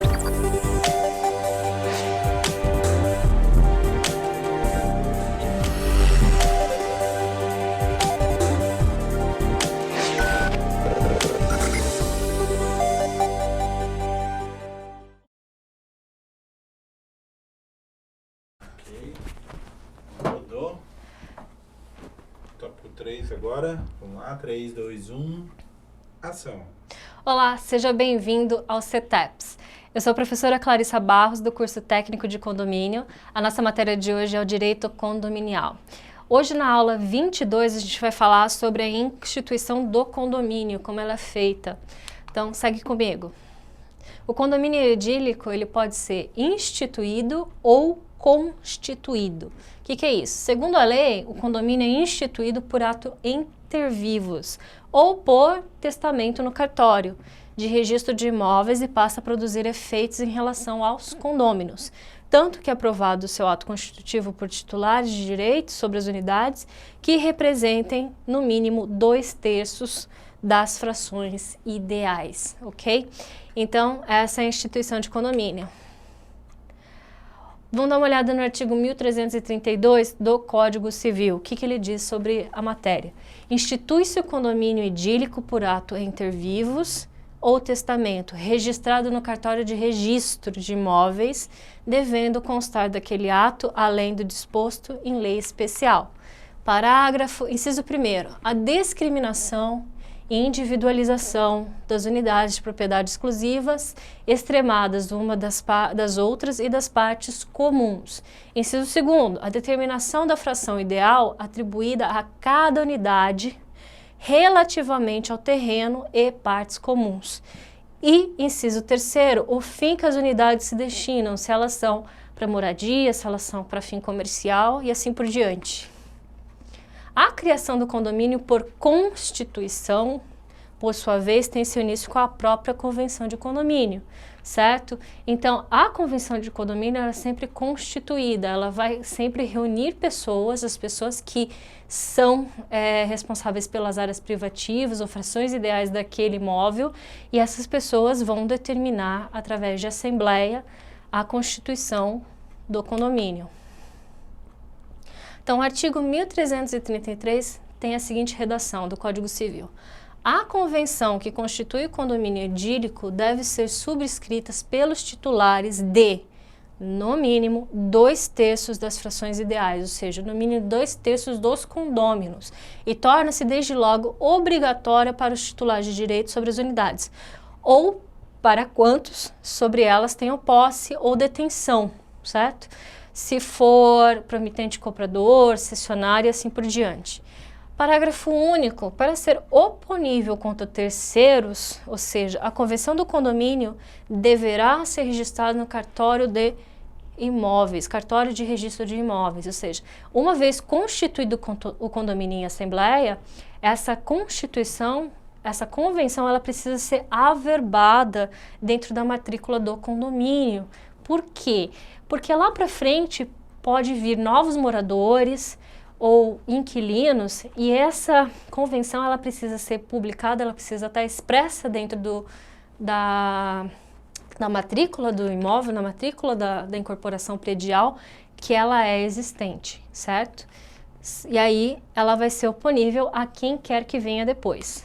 Rodou. Tópico 3 agora. Vamos lá, 3, 2, 1. Ação. Olá, seja bem-vindo ao CTEPS. Eu sou a professora Clarissa Barros, do curso técnico de condomínio. A nossa matéria de hoje é o direito condominial. Hoje, na aula 22, a gente vai falar sobre a instituição do condomínio, como ela é feita. Então, segue comigo. O condomínio edílico, ele pode ser instituído ou constituído. O que é isso? Segundo a lei, o condomínio é instituído por ato inter vivos ou por testamento no cartório de registro de imóveis e passa a produzir efeitos em relação aos condôminos, tanto que é aprovado o seu ato constitutivo por titulares de direitos sobre as unidades que representem no mínimo 2/3 das frações ideais, ok? Então, essa é a instituição de condomínio. Vamos dar uma olhada no artigo 1332 do Código Civil. O que ele diz sobre a matéria? Institui-se o condomínio edílico por ato inter vivos ou testamento, registrado no cartório de registro de imóveis, devendo constar daquele ato, além do disposto em lei especial. Parágrafo, inciso 1º, a discriminação e individualização das unidades de propriedade exclusivas, extremadas uma das outras e das partes comuns. Inciso 2º, a determinação da fração ideal atribuída a cada unidade relativamente ao terreno e partes comuns. E, inciso 3º, o fim que as unidades se destinam, se elas são para moradia, se elas são para fim comercial e assim por diante. A criação do condomínio por constituição, por sua vez, tem seu início com a própria convenção de condomínio, certo? Então, a convenção de condomínio é sempre constituída, ela vai sempre reunir pessoas, as pessoas que são responsáveis pelas áreas privativas ou frações ideais daquele imóvel, e essas pessoas vão determinar, através de assembleia, a constituição do condomínio. Então, o artigo 1333 tem a seguinte redação do Código Civil. A convenção que constitui o condomínio edílico deve ser subscrita pelos titulares de, no mínimo, 2/3 das frações ideais, ou seja, no mínimo 2/3 dos condôminos, e torna-se desde logo obrigatória para os titulares de direito sobre as unidades, ou para quantos sobre elas tenham posse ou detenção, certo? Se for promitente comprador, cessionário e assim por diante. Parágrafo único, para ser oponível contra terceiros, ou seja, a convenção do condomínio deverá ser registrada no cartório de imóveis, cartório de registro de imóveis, ou seja, uma vez constituído o condomínio em assembleia, essa constituição, essa convenção, ela precisa ser averbada dentro da matrícula do condomínio. Por quê? Porque lá para frente pode vir novos moradores ou inquilinos e essa convenção ela precisa ser publicada, ela precisa estar expressa dentro da matrícula do imóvel, na matrícula da incorporação predial, que ela é existente, certo? E aí ela vai ser oponível a quem quer que venha depois.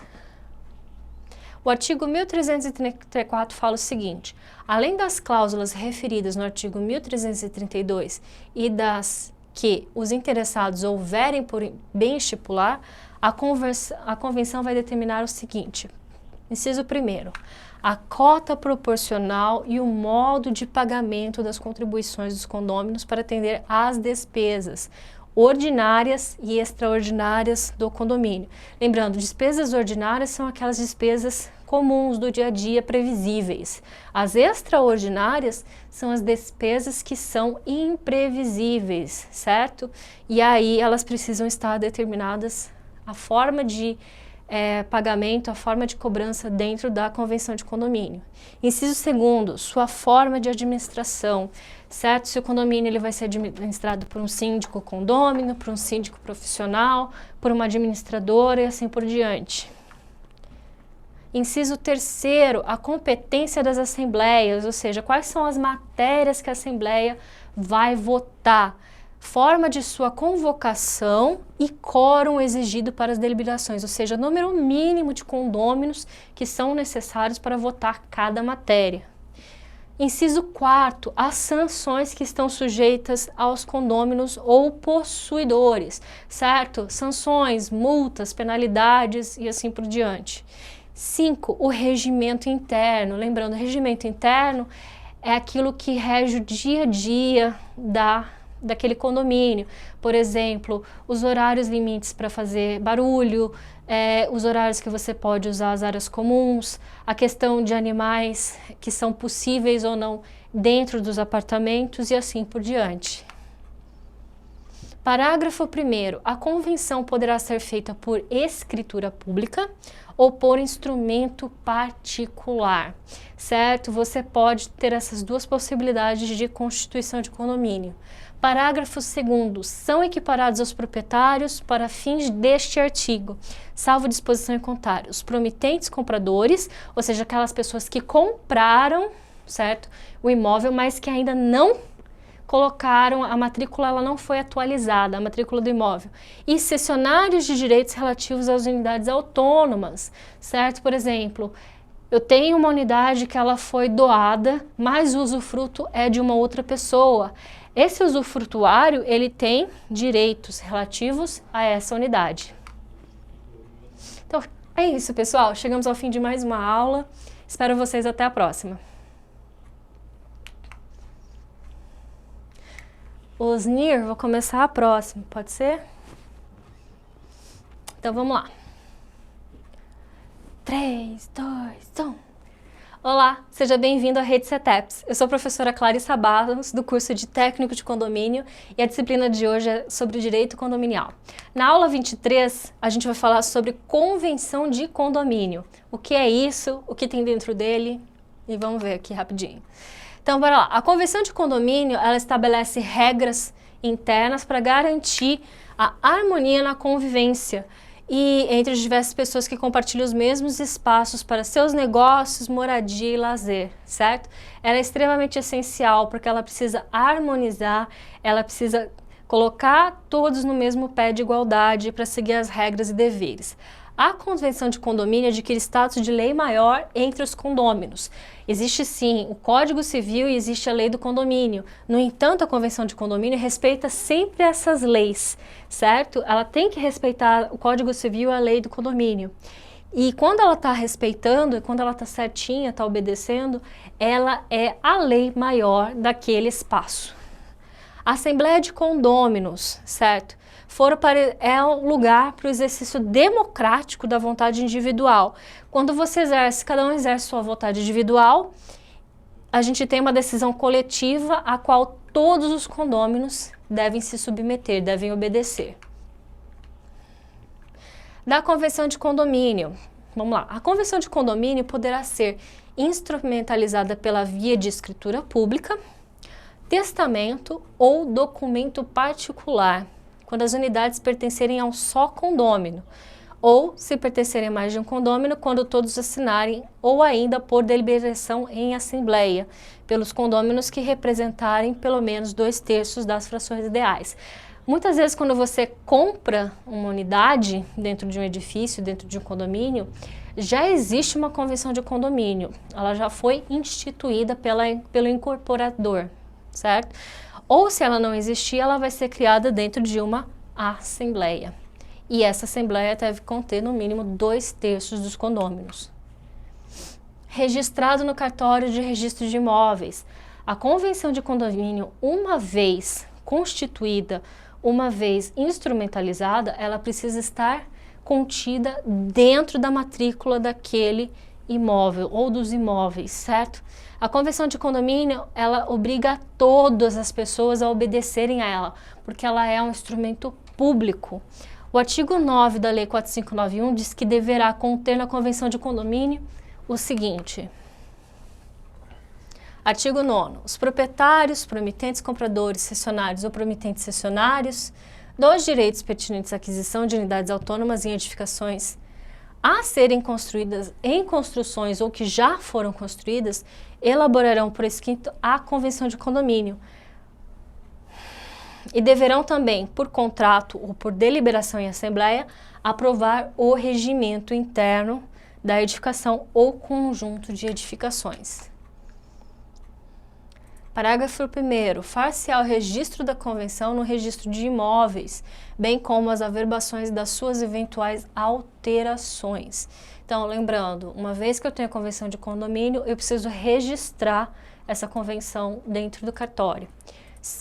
O artigo 1334 fala o seguinte: além das cláusulas referidas no artigo 1332 e das que os interessados houverem por bem estipular, a convenção vai determinar o seguinte: inciso 1º, a cota proporcional e o modo de pagamento das contribuições dos condôminos para atender às despesas ordinárias e extraordinárias do condomínio. Lembrando, despesas ordinárias são aquelas despesas comuns do dia a dia previsíveis. As extraordinárias são as despesas que são imprevisíveis, certo? E aí elas precisam estar determinadas a forma de pagamento, a forma de cobrança dentro da convenção de condomínio. Inciso 2º, sua forma de administração, certo? Se o condomínio ele vai ser administrado por um síndico condômino, por um síndico profissional, por uma administradora e assim por diante. Inciso 3º, a competência das assembleias, ou seja, quais são as matérias que a Assembleia vai votar, forma de sua convocação e quórum exigido para as deliberações, ou seja, número mínimo de condôminos que são necessários para votar cada matéria. Inciso 4º, as sanções que estão sujeitas aos condôminos ou possuidores, certo? Sanções, multas, penalidades e assim por diante. 5, o regimento interno. Lembrando, o regimento interno é aquilo que rege o dia a dia daquele condomínio. Por exemplo, os horários limites para fazer barulho, os horários que você pode usar as áreas comuns, a questão de animais que são possíveis ou não dentro dos apartamentos e assim por diante. Parágrafo 1º. A convenção poderá ser feita por escritura pública ou por instrumento particular, certo? Você pode ter essas duas possibilidades de constituição de condomínio. Parágrafo 2º. São equiparados aos proprietários para fins deste artigo, salvo disposição em contrário, os promitentes compradores, ou seja, aquelas pessoas que compraram, certo, o imóvel, mas que ainda não colocaram, a matrícula ela não foi atualizada, a matrícula do imóvel. E cessionários de direitos relativos às unidades autônomas, certo? Por exemplo, eu tenho uma unidade que ela foi doada, mas o usufruto é de uma outra pessoa. Esse usufrutuário, ele tem direitos relativos a essa unidade. Então, é isso, pessoal. Chegamos ao fim de mais uma aula. Espero vocês até a próxima. Osnir, vou começar a próxima, pode ser? Então, vamos lá. 3, 2, 1... Olá, seja bem-vindo à Rede CETEPS. Eu sou a professora Clarissa Barros, do curso de Técnico de Condomínio, e a disciplina de hoje é sobre Direito Condominial. Na aula 23, a gente vai falar sobre Convenção de Condomínio. O que é isso, o que tem dentro dele, e vamos ver aqui rapidinho. Então, bora lá. A Convenção de Condomínio, ela estabelece regras internas para garantir a harmonia na convivência e entre as diversas pessoas que compartilham os mesmos espaços para seus negócios, moradia e lazer, certo? Ela é extremamente essencial porque ela precisa harmonizar, ela precisa colocar todos no mesmo pé de igualdade para seguir as regras e deveres. A Convenção de Condomínio adquire status de lei maior entre os condôminos. Existe sim o Código Civil e existe a Lei do Condomínio. No entanto, a Convenção de Condomínio respeita sempre essas leis, certo? Ela tem que respeitar o Código Civil e a Lei do Condomínio. E quando ela está respeitando, quando ela está certinha, está obedecendo, ela é a lei maior daquele espaço. A Assembleia de Condôminos, certo? É um lugar para o exercício democrático da vontade individual. Quando você exerce, cada um exerce sua vontade individual, a gente tem uma decisão coletiva a qual todos os condôminos devem se submeter, devem obedecer. Da Convenção de Condomínio, vamos lá. A Convenção de Condomínio poderá ser instrumentalizada pela via de escritura pública, testamento ou documento particular, quando as unidades pertencerem a um só condômino, ou se pertencerem a mais de um condômino, quando todos assinarem, ou ainda por deliberação em assembleia, pelos condôminos que representarem pelo menos 2/3 das frações ideais. Muitas vezes, quando você compra uma unidade dentro de um edifício, dentro de um condomínio, já existe uma convenção de condomínio, ela já foi instituída pelo incorporador, certo? Ou se ela não existir, ela vai ser criada dentro de uma assembleia. E essa assembleia deve conter no mínimo 2/3 dos condôminos. Registrado no cartório de registro de imóveis. A convenção de condomínio, uma vez constituída, uma vez instrumentalizada, ela precisa estar contida dentro da matrícula daquele imóvel ou dos imóveis, certo? A Convenção de Condomínio, ela obriga todas as pessoas a obedecerem a ela, porque ela é um instrumento público. O artigo 9 da Lei 4591 diz que deverá conter na Convenção de Condomínio o seguinte. Artigo 9º. Os proprietários, promitentes, compradores, cessionários ou promitentes cessionários dos direitos pertinentes à aquisição de unidades autônomas em edificações a serem construídas em construções ou que já foram construídas, elaborarão por escrito a convenção de condomínio. E deverão também, por contrato ou por deliberação em assembleia, aprovar o regimento interno da edificação ou conjunto de edificações. Parágrafo 1º. Far-se-á o registro da convenção no registro de imóveis, bem como as averbações das suas eventuais alterações. Então, lembrando, uma vez que eu tenho a convenção de condomínio, eu preciso registrar essa convenção dentro do cartório.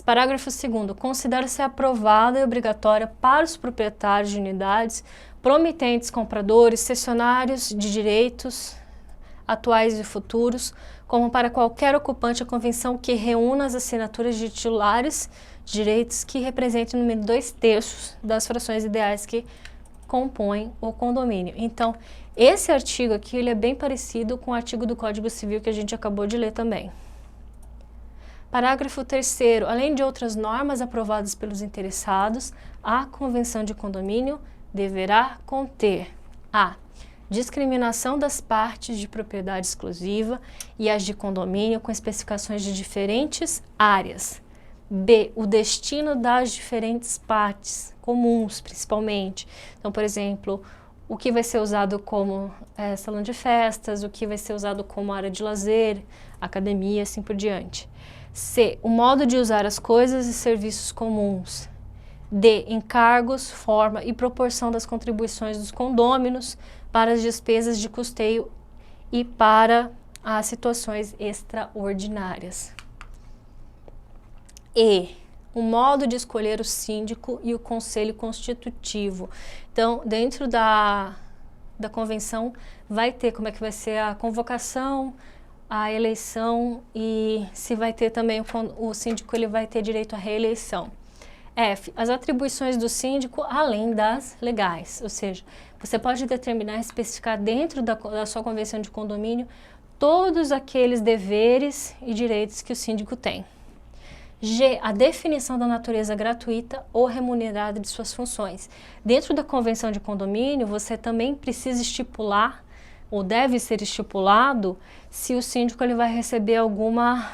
Parágrafo 2º. Considera-se aprovada e obrigatória para os proprietários de unidades, promitentes, compradores, cessionários de direitos atuais e futuros, como para qualquer ocupante a convenção que reúna as assinaturas de titulares de direitos que representem no mínimo 2/3 das frações ideais que compõem o condomínio. Então, esse artigo aqui ele é bem parecido com o artigo do Código Civil que a gente acabou de ler também. Parágrafo 3º. Além de outras normas aprovadas pelos interessados, a convenção de condomínio deverá conter a discriminação das partes de propriedade exclusiva e as de condomínio com especificações de diferentes áreas. B. O destino das diferentes partes, comuns principalmente. Então, por exemplo, o que vai ser usado como salão de festas, o que vai ser usado como área de lazer, academia, assim por diante. C. O modo de usar as coisas e serviços comuns. D. Encargos, forma e proporção das contribuições dos condôminos para as despesas de custeio e para as situações extraordinárias. E. O modo de escolher o síndico e o conselho constitutivo. Então, dentro da convenção, vai ter como é que vai ser a convocação, a eleição e se vai ter também o síndico ele vai ter direito à reeleição. F. As atribuições do síndico além das legais, ou seja, você pode determinar e especificar dentro da sua convenção de condomínio todos aqueles deveres e direitos que o síndico tem. G. A definição da natureza gratuita ou remunerada de suas funções. Dentro da convenção de condomínio, você também precisa estipular, ou deve ser estipulado, se o síndico ele vai receber alguma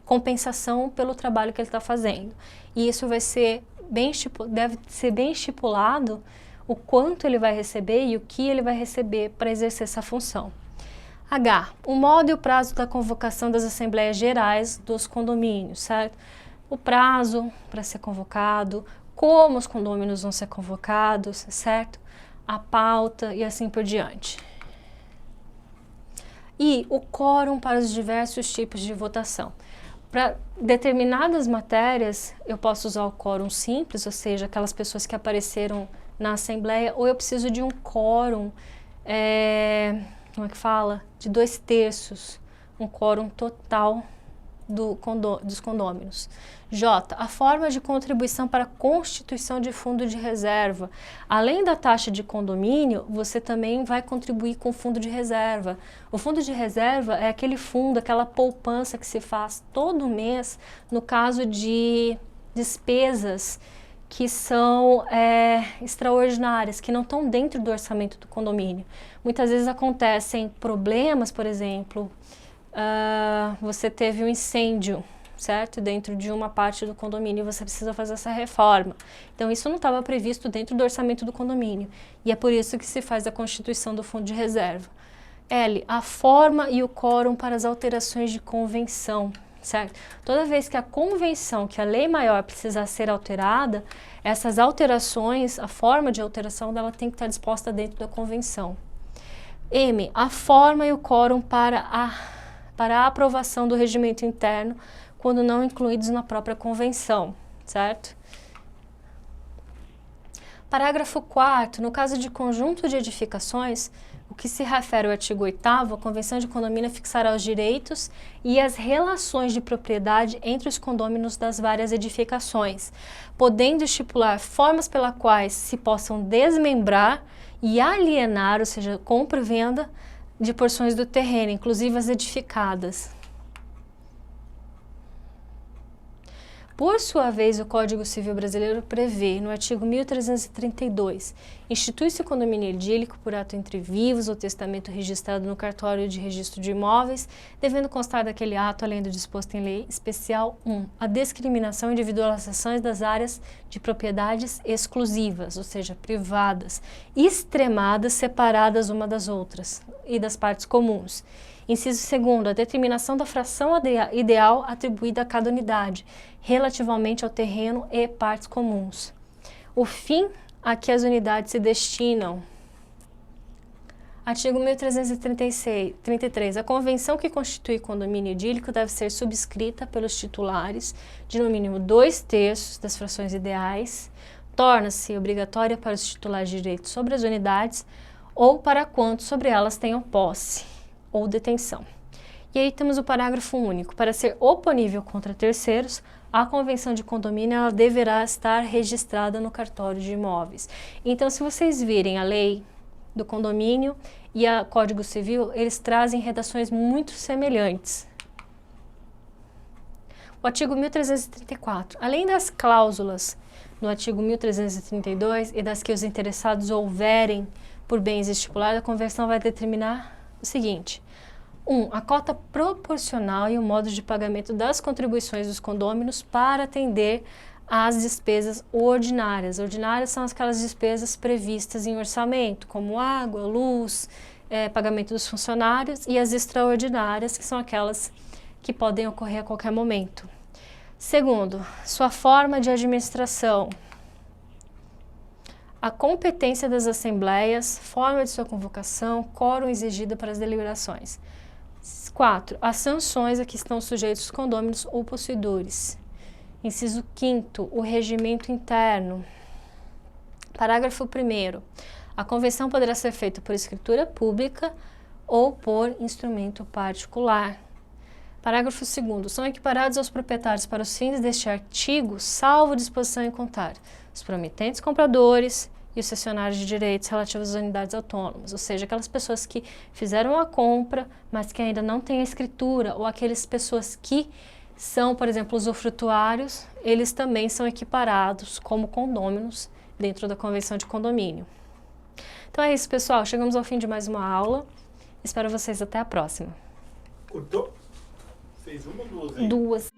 compensação pelo trabalho que ele está fazendo. E isso vai ser deve ser bem estipulado o quanto ele vai receber e o que ele vai receber para exercer essa função. H. O modo e o prazo da convocação das assembleias gerais dos condomínios, certo? O prazo para ser convocado, como os condôminos vão ser convocados, certo? A pauta e assim por diante. E o quórum para os diversos tipos de votação. Para determinadas matérias, eu posso usar o quórum simples, ou seja, aquelas pessoas que apareceram na assembleia, ou eu preciso de um quórum, como é que fala? De 2/3, um quórum total dos condôminos. J. A forma de contribuição para a constituição de fundo de reserva. Além da taxa de condomínio, você também vai contribuir com o fundo de reserva. O fundo de reserva é aquele fundo, aquela poupança que se faz todo mês no caso de despesas que são extraordinárias, que não estão dentro do orçamento do condomínio. Muitas vezes acontecem problemas, por exemplo, você teve um incêndio, certo? Dentro de uma parte do condomínio e você precisa fazer essa reforma. Então, isso não estava previsto dentro do orçamento do condomínio. E é por isso que se faz a constituição do fundo de reserva. L. A forma e o quórum para as alterações de convenção, certo? Toda vez que a convenção, que a lei maior precisar ser alterada, essas alterações, a forma de alteração dela tem que estar disposta dentro da convenção. M. A forma e o quórum para a aprovação do regimento interno, quando não incluídos na própria convenção, certo? Parágrafo 4º. No caso de conjunto de edificações, o que se refere ao artigo 8º, a Convenção de Condomínio fixará os direitos e as relações de propriedade entre os condôminos das várias edificações, podendo estipular formas pelas quais se possam desmembrar e alienar, ou seja, compra e venda de porções do terreno, inclusive as edificadas. Por sua vez, o Código Civil Brasileiro prevê, no artigo 1332, institui-se o condomínio edílico por ato entre vivos ou testamento registrado no cartório de registro de imóveis, devendo constar daquele ato, além do disposto em lei especial, 1. A discriminação e individualização das áreas de propriedades exclusivas, ou seja, privadas, extremadas, separadas uma das outras e das partes comuns. Inciso 2º, a determinação da fração ideal atribuída a cada unidade, relativamente ao terreno e partes comuns. O fim a que as unidades se destinam. Artigo 1333. A convenção que constitui condomínio edílico deve ser subscrita pelos titulares de no mínimo 2/3 das frações ideais. Torna-se obrigatória para os titulares de direito sobre as unidades ou para quantos sobre elas tenham posse ou detenção. E aí temos o parágrafo único. Para ser oponível contra terceiros, a convenção de condomínio ela deverá estar registrada no cartório de imóveis. Então, se vocês virem a lei do condomínio e o Código Civil, eles trazem redações muito semelhantes. O artigo 1334. Além das cláusulas no artigo 1332 e das que os interessados houverem por bens estipulados, a convenção vai determinar o seguinte: 1. A cota proporcional e o modo de pagamento das contribuições dos condôminos para atender às despesas ordinárias. Ordinárias são aquelas despesas previstas em orçamento, como água, luz, pagamento dos funcionários, e as extraordinárias, que são aquelas que podem ocorrer a qualquer momento. 2. Sua forma de administração. A competência das assembleias, forma de sua convocação, quórum exigido para as deliberações. 4. As sanções a que estão sujeitos os condôminos ou possuidores. Inciso 5º, o regimento interno. Parágrafo 1º. A convenção poderá ser feita por escritura pública ou por instrumento particular. Parágrafo 2º. São equiparados aos proprietários para os fins deste artigo, salvo disposição em contrário, os promitentes compradores e os cessionários de direitos relativos às unidades autônomas, ou seja, aquelas pessoas que fizeram a compra, mas que ainda não têm a escritura, ou aquelas pessoas que são, por exemplo, usufrutuários, eles também são equiparados como condôminos dentro da Convenção de Condomínio. Então é isso, pessoal. Chegamos ao fim de mais uma aula. Espero vocês até a próxima. Curtou? Fez uma ou duas aí? Duas.